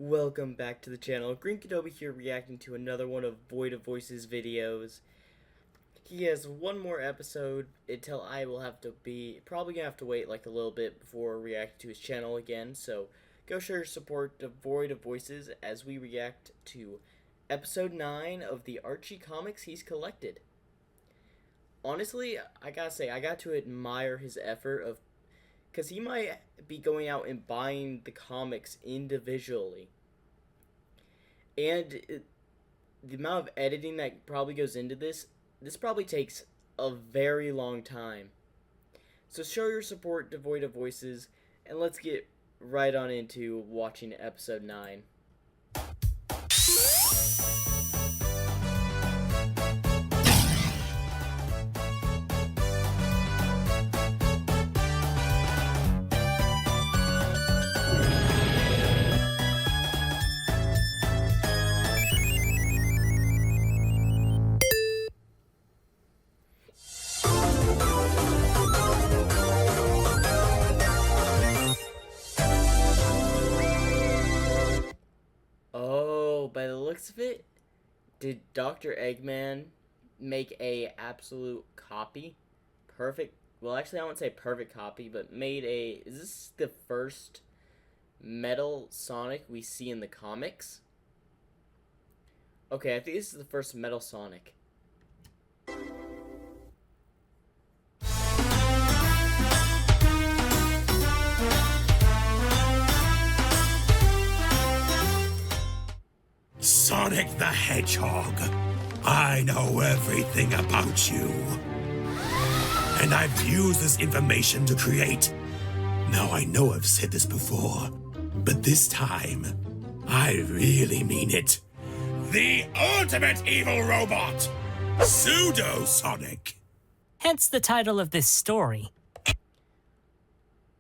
Welcome back to the channel. Green Kenobi here, reacting to another one of Void of Voices videos. He has one more episode until I will have to probably gonna have to wait like a little bit before reacting to his channel again. So go show your support to Void of Voices as we react to episode 9 of the Archie comics he's collected. Honestly, I gotta say, I got to admire his effort of, because he might be going out and buying the comics individually. And the amount of editing that probably goes into this probably takes a very long time. So show your support to Void of Voices, and let's get right on into watching episode 9. By the looks of it, did Dr. Eggman make a absolute copy? Perfect. Well, actually, I won't say perfect copy, but made a... Is this the first Metal Sonic we see in the comics? Okay, I think this is the first Metal Sonic. Sonic the Hedgehog, I know everything about you. And I've used this information to create... Now, I know I've said this before, but this time, I really mean it. The ultimate evil robot, Pseudo Sonic. Hence the title of this story.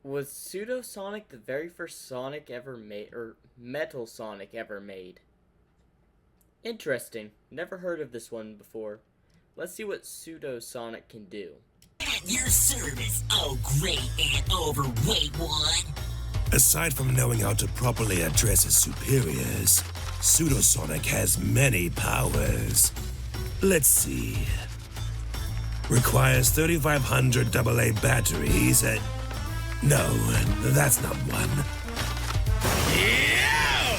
Was Pseudo Sonic the very first Sonic ever made, or Metal Sonic ever made? Interesting. Never heard of this one before. Let's see what Pseudo Sonic can do. At your service, oh great and overweight one. Aside from knowing how to properly address his superiors, Pseudo Sonic has many powers. Let's see. Requires 3,500 AA batteries at... No, that's not one. Yeah!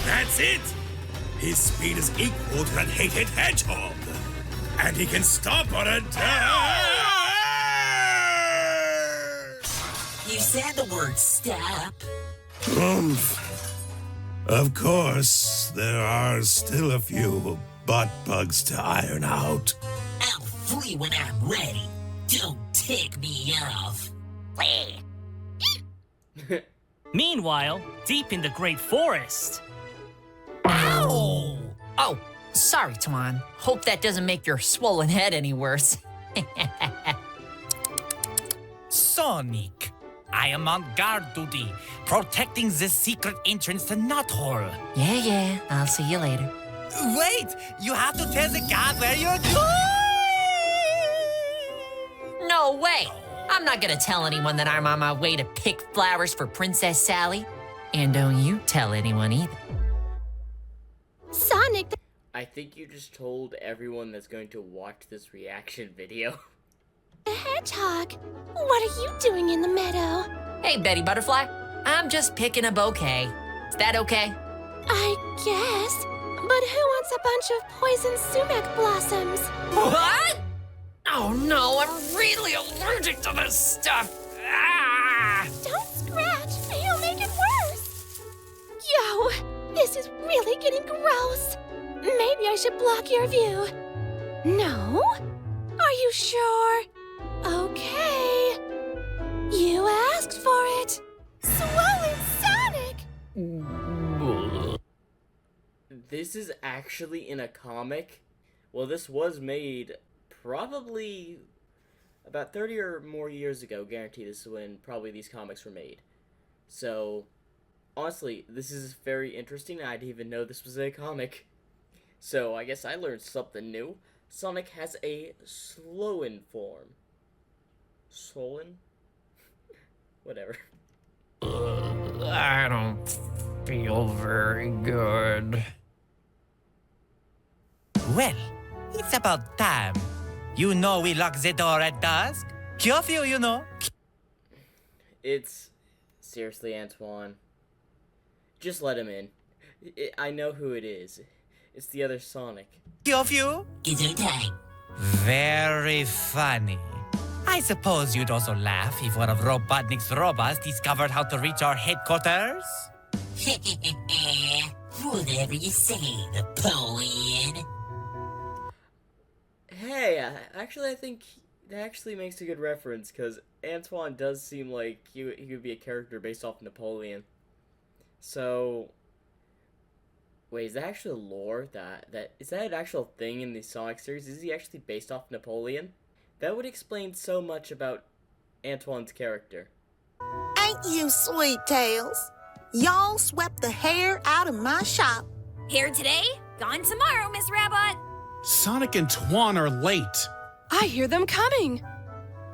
That's it! His speed is equal to that hated hedgehog. And he can stop on a dime! You said the word stop. Of course, there are still a few butt bugs to iron out. I'll flee when I'm ready. Don't tick me off. Meanwhile, deep in the great forest. Ow! Oh, sorry, Tuan. Hope that doesn't make your swollen head any worse. Sonic, I am on guard duty, protecting the secret entrance to Knothole. Yeah, I'll see you later. Wait, you have to tell the guard where you're going! No way! I'm not gonna tell anyone that I'm on my way to pick flowers for Princess Sally. And don't you tell anyone either. Sonic! I think you just told everyone that's going to watch this reaction video. The Hedgehog! What are you doing in the meadow? Hey, Betty Butterfly. I'm just picking a bouquet. Is that okay? I guess. But who wants a bunch of poison sumac blossoms? What? Oh no, I'm really allergic to this stuff. Ah! Don't scratch. You'll make it worse. Yo, this is really getting gross. Maybe I should block your view. No? Are you sure? Okay. You asked for it. Swollen Sonic! This is actually in a comic. Well, this was made probably about 30 or more years ago. Guarantee this is when probably these comics were made. So, honestly, this is very interesting. I didn't even know this was a comic. So, I guess I learned something new. Sonic has a Slowen form. Swollen? Whatever. I don't feel very good. Well, it's about time. You know we lock the door at dusk. Curfew, you know. It's seriously, Antoine. Just let him in. I know who it is. It's the other Sonic. Curfew? Gesundheit. Very funny. I suppose you'd also laugh if one of Robotnik's robots discovered how to reach our headquarters? Whatever you say, Napoleon. Hey, actually, I think that actually makes a good reference, because Antoine does seem like he would be a character based off Napoleon. So, wait, is that actually lore? Is that an actual thing in the Sonic series? Is he actually based off Napoleon? That would explain so much about Antoine's character. Ain't you sweet, Tails? Y'all swept the hair out of my shop. Here today, gone tomorrow, Miss Rabbit. Sonic and Twan are late. I hear them coming.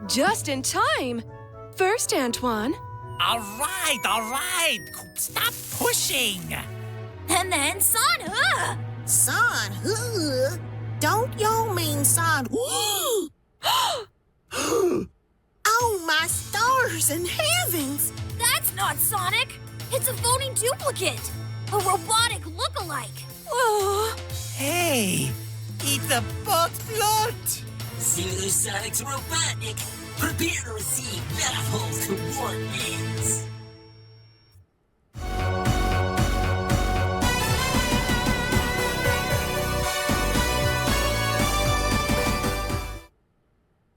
Just in time. First, Antoine. All right. Stop pushing. And then Son. Son, don't y'all mean son? Oh, my stars and heavens! That's not Sonic. It's a phony duplicate. A robotic look-alike. Oh. Hey, it's a bot float. Pseudo to Robotnik. Prepare to receive Battle's coordinates.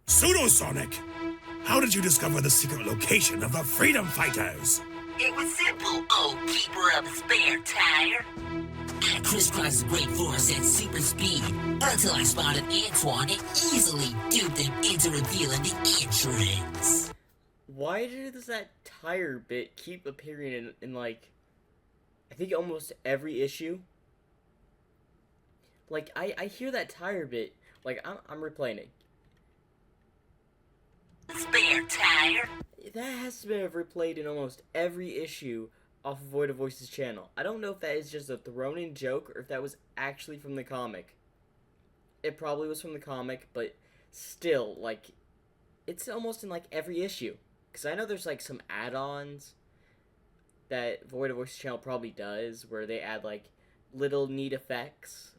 Pseudo-Sonic, how did you discover the secret location of the Freedom Fighters? It was simple, old keeper of the spare tire. I crisscrossed the great forest at super speed until I spotted Antoine and easily duped him into revealing the entrance. Why does that tire bit keep appearing in like, I think almost every issue? Like, I hear that tire bit, like, I'm replaying it. Spare tire? That has to be replayed in almost every issue off of Void of Voices channel. I don't know if that is just a thrown-in joke or if that was actually from the comic. It probably was from the comic, but still, like, it's almost in, like, every issue. Because I know there's, like, some add-ons that Void of Voices channel probably does, where they add, like, little neat effects.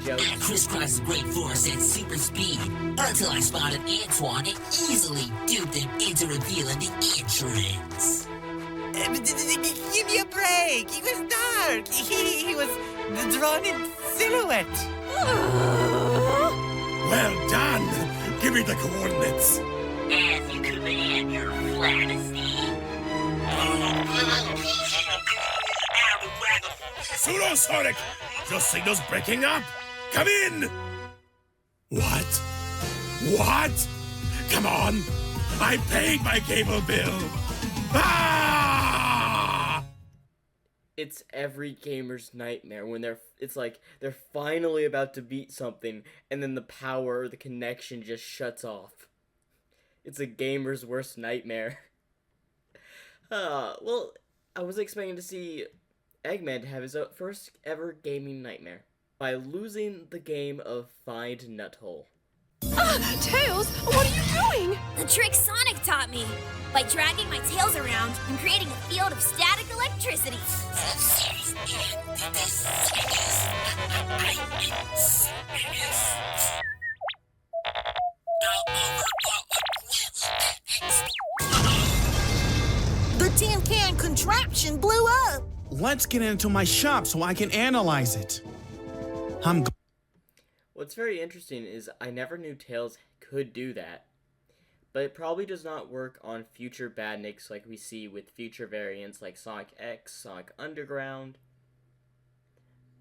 Jokes. I crisscrossed the great forest at super speed until I spotted Antoine and easily duped him into revealing the entrance. Give me a break. He was dark. He was drawn in silhouette. Well done! Give me the coordinates. As you command, your flatesty. Pseudo-Sonic, your signal's breaking up. Come in! What? What? Come on! I paid my cable bill! Ah! It's every gamer's nightmare when it's like they're finally about to beat something and then the power or the connection just shuts off. It's a gamer's worst nightmare. Well, I was expecting to see Eggman to have his first ever gaming nightmare by losing the game of Find Nuthole. Tails, what are you doing? The trick Sonic taught me. By dragging my tails around and creating a field of static electricity. The tin can contraption blew up. Let's get into my shop so I can analyze it. What's very interesting is I never knew Tails could do that. But it probably does not work on future badniks like we see with future variants like Sonic X, Sonic Underground,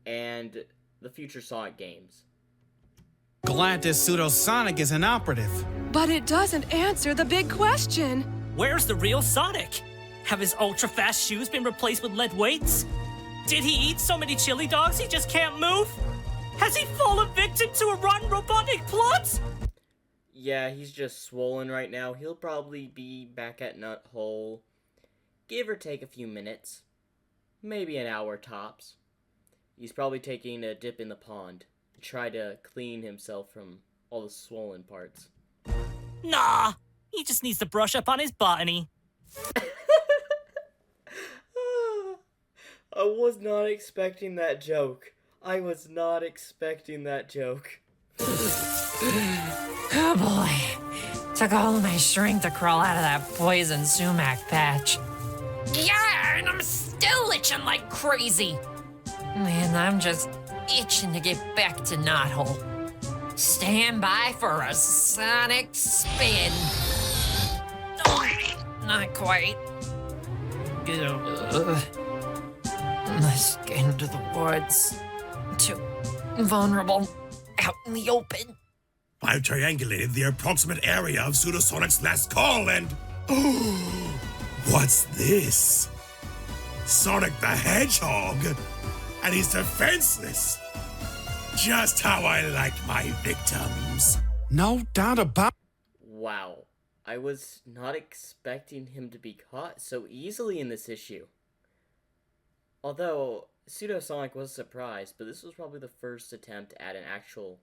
and the future Sonic games. Glad this Pseudo-Sonic is an operative. But it doesn't answer the big question. Where's the real Sonic? Have his ultra-fast shoes been replaced with lead weights? Did he eat so many chili dogs he just can't move? Has he fallen victim to a rotten robotic plot? Yeah, he's just swollen right now. He'll probably be back at Nuthole, give or take a few minutes. maybe an hour tops. He's probably taking a dip in the pond to try to clean himself from all the swollen parts. Nah, he just needs to brush up on his botany. I was not expecting that joke. I was not expecting that joke. Oh boy. Took all of my strength to crawl out of that poison sumac patch. Yeah, and I'm still itching like crazy. Man, I'm just itching to get back to Knothole. Stand by for a sonic spin. Oh, not quite. Let's get into the woods. Too vulnerable out in the open. I've triangulated the approximate area of Pseudosonic's last call and... What's this? Sonic the Hedgehog? And he's defenseless. Just how I like my victims. No doubt about. Wow. I was not expecting him to be caught so easily in this issue. Although, Pseudo-Sonic was surprised, but this was probably the first attempt at an actual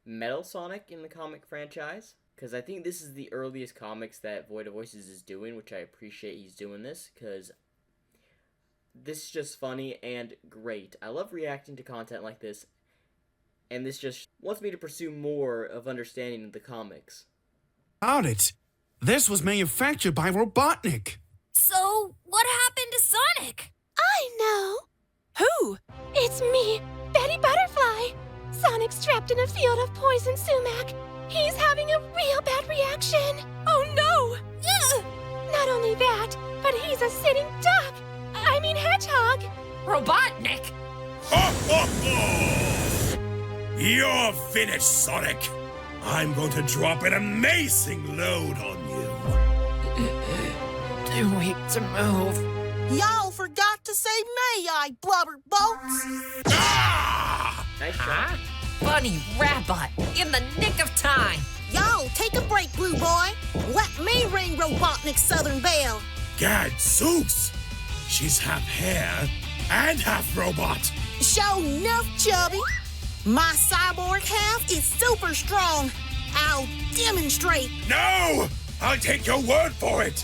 Metal Sonic in the comic franchise. Because I think this is the earliest comics that Void of Voices is doing, which I appreciate he's doing this, because this is just funny and great. I love reacting to content like this, and this just wants me to pursue more of understanding the comics. About it. This was manufactured by Robotnik. So, what happened to Sonic? I know. Who? It's me, Betty Butterfly. Sonic's trapped in a field of poison sumac. He's having a real bad reaction. Oh no! Ugh. Not only that, but he's a sitting duck. I mean hedgehog. Robotnik! You're finished, Sonic. I'm going to drop an amazing load on you. Too weak to move. Y'all forgot to say may I, blubber boats. Ah! Nice Huh? shot. Bunny Rabbit, in the nick of time. Y'all take a break, Blue Boy. Let me ring Robotnik's Southern Belle. Gadzooks! She's half hare and half robot. Show enough, Chubby. My cyborg half is super strong. I'll demonstrate. No! I'll take your word for it.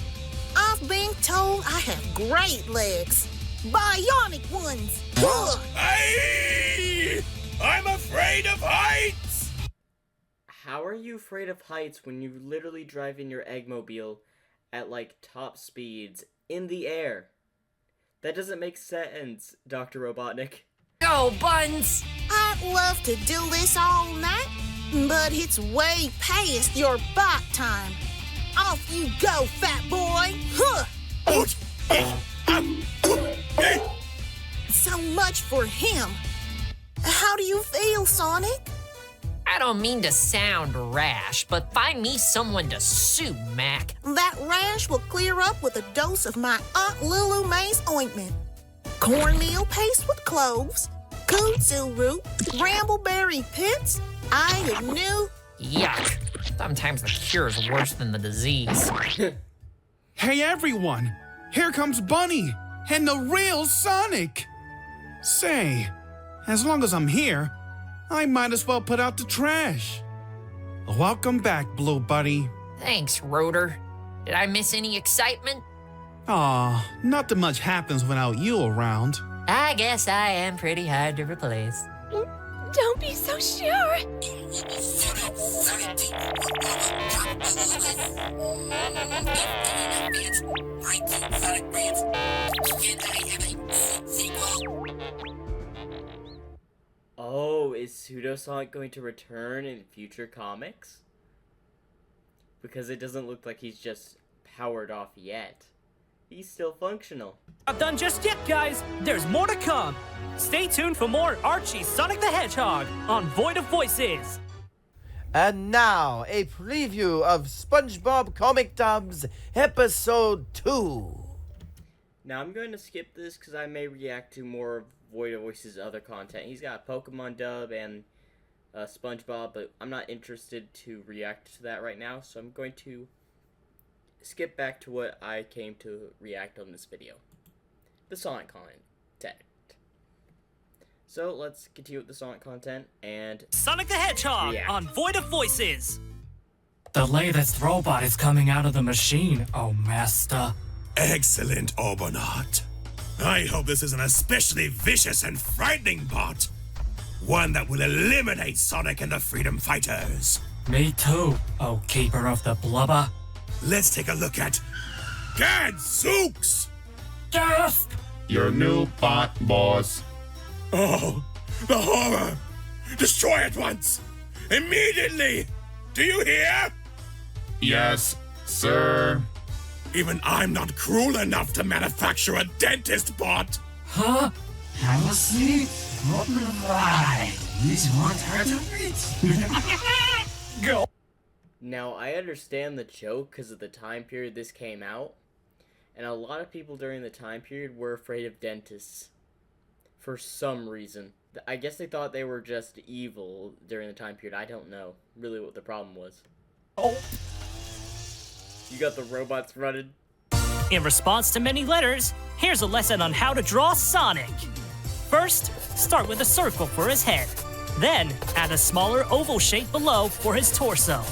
I've been told I have great legs. Bionic ones. Ugh. Aye! I'm afraid of heights! How are you afraid of heights when you literally drive in your Eggmobile at, like, top speeds in the air? That doesn't make sense, Dr. Robotnik. Go, Buns! I'd love to do this all night, but it's way past your bite time. Off you go, fat boy. Huh. So much for him. How do you feel, Sonic? I don't mean to sound rash, but find me someone to sue, Mac. That rash will clear up with a dose of my Aunt Lulu May's ointment. Cornmeal paste with cloves, kudzu root, brambleberry pits. I knew. Yuck. Sometimes the cure is worse than the disease. Hey everyone! Here comes Bunny and the real Sonic! Say, as long as I'm here, I might as well put out the trash. Welcome back, Blue Buddy. Thanks, Rotor. Did I miss any excitement? Aw, nothing much happens without you around. I guess I am pretty hard to replace. Don't be so sure. Oh, is Pseudo-Sonic going to return in future comics? Because it doesn't look like he's just powered off yet. He's still functional. Not done just yet, guys. There's more to come. Stay tuned for more Archie Sonic the Hedgehog on Void of Voices. And now, a preview of SpongeBob Comic Dubs Episode 2. Now, I'm going to skip this because I may react to more of Void of Voices' other content. He's got a Pokemon dub and SpongeBob, but I'm not interested to react to that right now, so I'm going to skip back to what I came to react on this video. the Sonic content. So let's continue with the Sonic content and Sonic the Hedgehog Yeah. on Void of Voices. The latest robot is coming out of the machine, oh master. Excellent, Obernaut. I hope this is an especially vicious and frightening bot. One that will eliminate Sonic and the Freedom Fighters. Me too, oh keeper of the blubber. Let's take a look at Gadzooks! Gasp! Your new bot, boss. Oh, the horror! Destroy at once! Immediately! Do you hear? Yes, sir. Even I'm not cruel enough to manufacture a dentist bot! Huh? Have a seat. Open wide. This won't hurt a bit. Go. now I understand the joke because of the time period this came out, and a lot of people during the time period were afraid of dentists for some reason. I guess they thought they were just evil during the time period. I don't know really what the problem was. Oh. You got the robots running. In response to many letters, here's a lesson on how to draw Sonic. First, start with a circle for his head. Then, add a smaller oval shape below for his torso.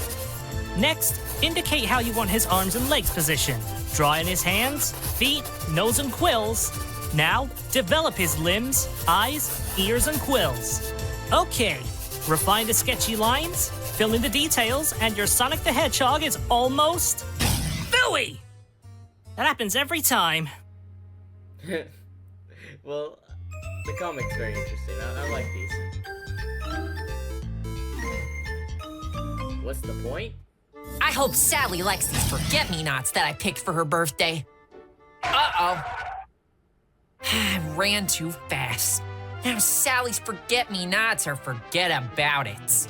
Next, indicate how you want his arms and legs positioned. Draw in his hands, feet, nose, and quills. Now, develop his limbs, eyes, ears, and quills. Okay, refine the sketchy lines, fill in the details, and your Sonic the Hedgehog is almost... Phooey! That happens every time. Well, the comic's very interesting. I like these. What's the point? I hope Sally likes these forget-me-nots that I picked for her birthday. Uh-oh. I ran too fast. Now Sally's forget-me-nots are forget-about-its.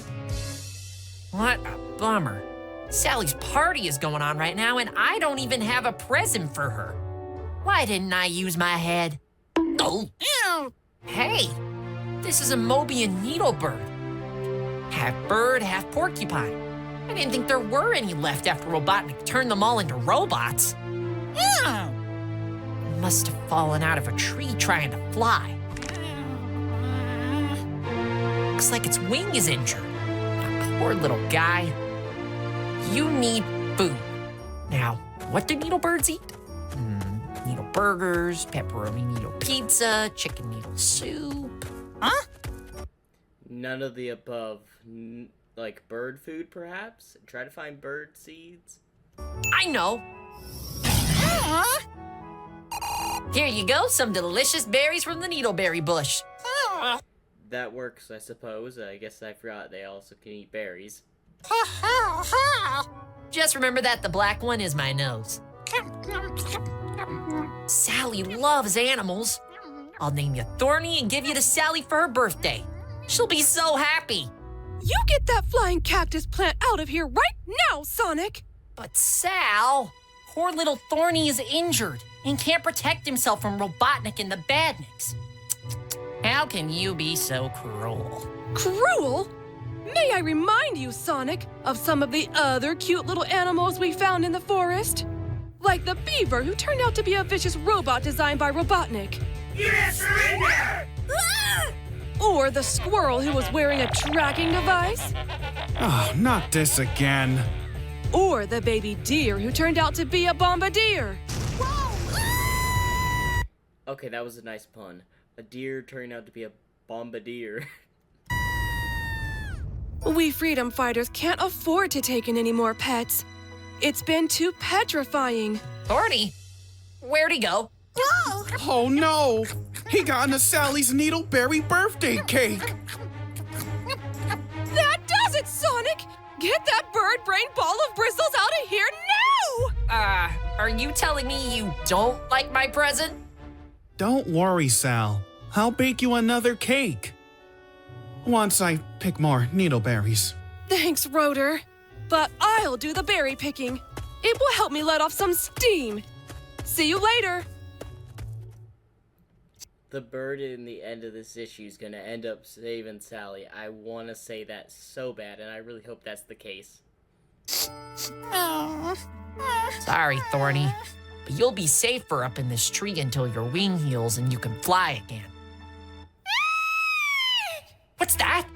What a bummer. Sally's party is going on right now, and I don't even have a present for her. Why didn't I use my head? Oh, hey, this is a Mobian needlebird. Half bird, half porcupine. I didn't think there were any left after Robotnik turned them all into robots. Must have fallen out of a tree trying to fly. Looks like its wing is injured. Poor little guy. You need food. Now, what do needlebirds eat? Needle burgers, pepperoni needle pizza, chicken needle soup. Huh? None of the above. Like bird food, perhaps? Try to find bird seeds? I know. Here you go, some delicious berries from the needleberry bush. That works, I suppose. I guess I forgot they also can eat berries. Just remember that the black one is my nose. Sally loves animals. I'll name you Thorny and give you to Sally for her birthday. She'll be so happy. You get that flying cactus plant out of here right now, Sonic! But Sal, poor little Thorny is injured and can't protect himself from Robotnik and the Badniks. How can you be so cruel? Cruel? May I remind you, Sonic, of some of the other cute little animals we found in the forest? Like the beaver who turned out to be a vicious robot designed by Robotnik. Yes, surrender! Or the squirrel who was wearing a tracking device. Oh, not this again. Or the baby deer who turned out to be a bombardier. Okay, that was a nice pun. A deer turning out to be a bombardier. We freedom fighters can't afford to take in any more pets. It's been too petrifying. Thorny, where'd he go? Oh no! He got into Sally's needleberry birthday cake! That does it, Sonic! Get that bird-brain ball of bristles out of here now! Are you telling me you don't like my present? Don't worry, Sal. I'll bake you another cake. Once I pick more needleberries. Thanks, Rotor. But I'll do the berry picking. It will help me let off some steam. See you later. The bird in the end of this issue is going to end up saving Sally. I want to say that so bad, and I really hope that's the case. Sorry, Thorny. but you'll be safer up in this tree until your wing heals and you can fly again. What's that?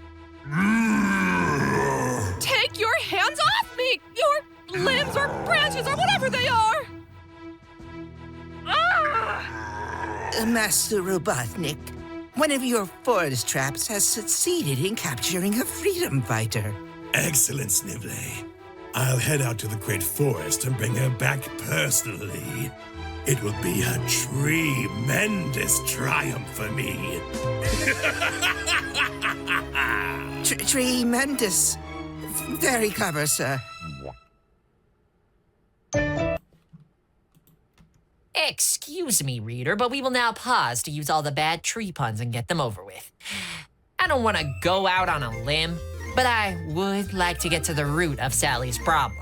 Take your hands off me! Your limbs or branches or whatever they are! Master Robotnik, one of your forest traps has succeeded in capturing a freedom fighter. Excellent, Snively. I'll head out to the Great Forest and bring her back personally. It will be a tremendous triumph for me. Tremendous. Very clever, sir. Excuse me, reader, but we will now pause to use all the bad tree puns and get them over with. I don't want to go out on a limb, but I would like to get to the root of Sally's problem.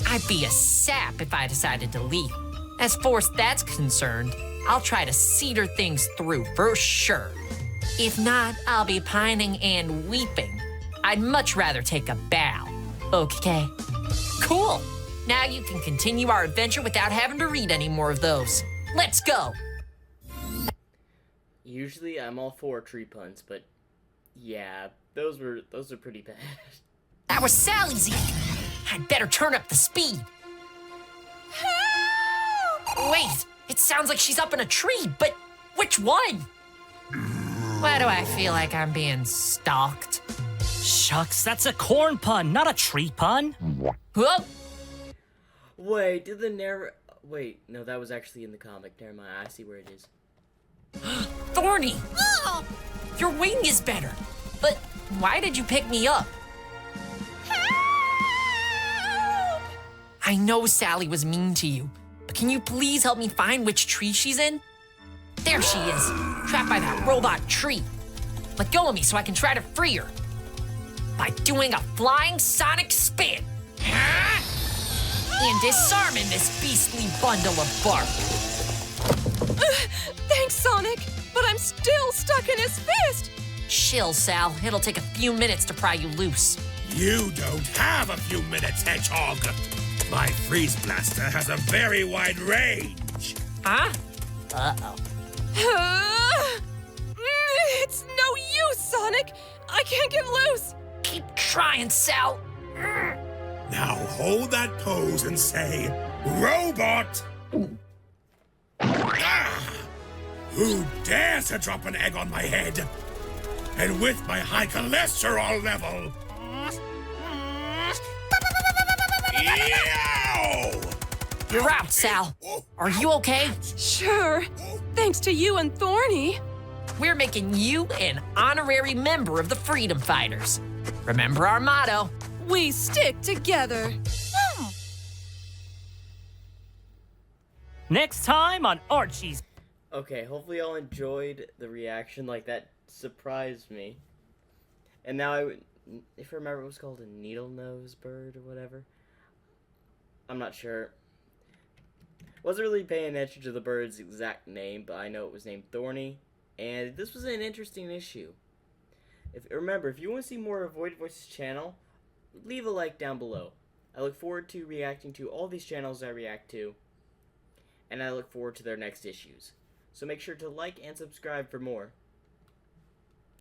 I'd be a sap if I decided to leave. As far as that's concerned, I'll try to cedar things through for sure. If not, I'll be pining and weeping. I'd much rather take a bow. Okay? Cool. Now you can continue our adventure without having to read any more of those. Let's go. Usually I'm all for tree puns, but yeah, those are pretty bad. That was Sally's eek. I'd better turn up the speed. Help! Wait, it sounds like she's up in a tree, but which one? Why do I feel like I'm being stalked? Shucks, that's a corn pun, not a tree pun. Whoa! Wait, did the wait, no, that was actually in the comic. Never mind, I see where it is. Thorny! Your wing is better. But why did you pick me up? Help! I know Sally was mean to you, but can you please help me find which tree she's in? There she is, trapped by that robot tree. Let go of me so I can try to free her. By doing a flying sonic spin. And disarming this beastly bundle of bark. Thanks, Sonic, but I'm still stuck in his fist. Chill, Sal. It'll take a few minutes to pry you loose. You don't have a few minutes, Hedgehog. My freeze blaster has a very wide range. Huh? Uh-oh. It's no use, Sonic. I can't get loose. Keep trying, Sal. Now hold that pose and say, Robot! Who dares to drop an egg on my head? And with my high cholesterol level. Yow! You're out, Sal. Are you okay? Sure. Thanks to you and Thorny. We're making you an honorary member of the Freedom Fighters. Remember our motto. We stick together. Next time on Archie's. Okay, hopefully y'all enjoyed the reaction. Like, that surprised me. And now if I remember, it was called a needle-nosed bird or whatever. I'm not sure. Wasn't really paying attention to the bird's exact name, but I know it was named Thorny. And this was an interesting issue. Remember, if you want to see more of Void Voice's channel, leave a like down below. I look forward to reacting to all these channels I react to, and I look forward to their next issues. So make sure to like and subscribe for more.